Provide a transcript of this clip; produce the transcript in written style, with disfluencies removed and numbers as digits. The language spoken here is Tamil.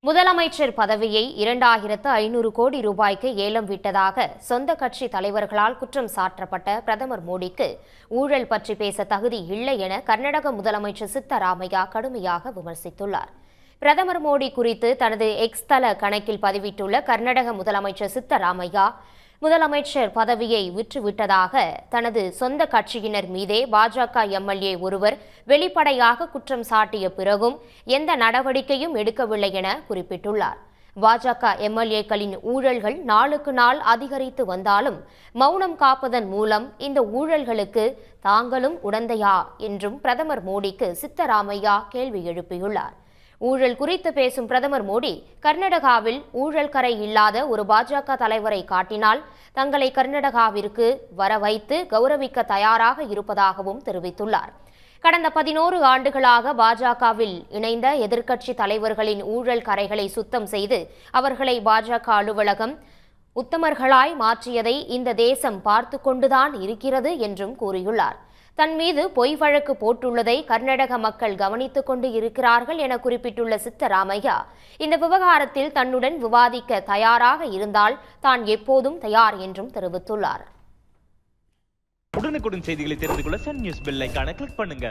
முதலமைச்சர் பதவியை 2500 கோடி ரூபாய்க்கு ஏலம் விட்டதாக சொந்த கட்சி தலைவர்களால் குற்றம் சாட்டப்பட்ட பிரதமர் மோடிக்கு ஊழல் பற்றி பேச தகுதி இல்லை என கர்நாடக முதலமைச்சர் சித்தராமையா கடுமையாக விமர்சித்துள்ளார். பிரதமர் மோடி குறித்து தனது எக்ஸ் தள கணக்கில் பதிவிட்டுள்ள கர்நாடக முதலமைச்சர் சித்தராமையா, முதலமைச்சர் பதவியை விற்றுவிட்டதாக தனது சொந்த கட்சியினர் மீதே பாஜக எம்எல்ஏ ஒருவர் வெளிப்படையாக குற்றம் சாட்டிய பிறகும் எந்த நடவடிக்கையும் எடுக்கவில்லை என குறிப்பிட்டுள்ளார். பாஜக எம்எல்ஏக்களின் ஊழல்கள் நாளுக்கு நாள் அதிகரித்து வந்தாலும் மௌனம் காப்பதன் மூலம் இந்த ஊழல்களுக்கு தாங்களும் உடந்தையா என்றும் பிரதமர் மோடிக்கு சித்தராமையா கேள்வி எழுப்பியுள்ளார். ஊழல் குறித்து பேசும் பிரதமர் மோடி, கர்நாடகாவில் ஊழல் கரை இல்லாத ஒரு பாஜக தலைவரை காட்டினால் தங்களை கர்நாடகாவிற்கு வர வைத்து கௌரவிக்க தயாராக இருப்பதாகவும் தெரிவித்துள்ளார். கடந்த 11 ஆண்டுகளாக பாஜகவில் இணைந்த எதிர்க்கட்சி தலைவர்களின் ஊழல் கரைகளை சுத்தம் செய்து அவர்களை பாஜக அலுவலகம் உத்தமர்களாய் மாற்றியதை இந்த தேசம் பார்த்து கொண்டுதான் இருக்கிறது என்றும் கூறியுள்ளார். தன் மீது பொய் வழக்கு போட்டுள்ளதை கர்நாடக மக்கள் கவனித்துக் கொண்டு இருக்கிறார்கள் என குறிப்பிட்டுள்ள சித்தராமையா, இந்த விவகாரத்தில் தன்னுடன் விவாதிக்க தயாராக இருந்தால் தான் எப்போதும் தயார் என்றும் தெரிவித்துள்ளார். உடனுக்குடன் செய்திகளை தெரிந்து கொள்ள சன் நியூஸ் பெல் ஐகானை கிளிக் பண்ணுங்க.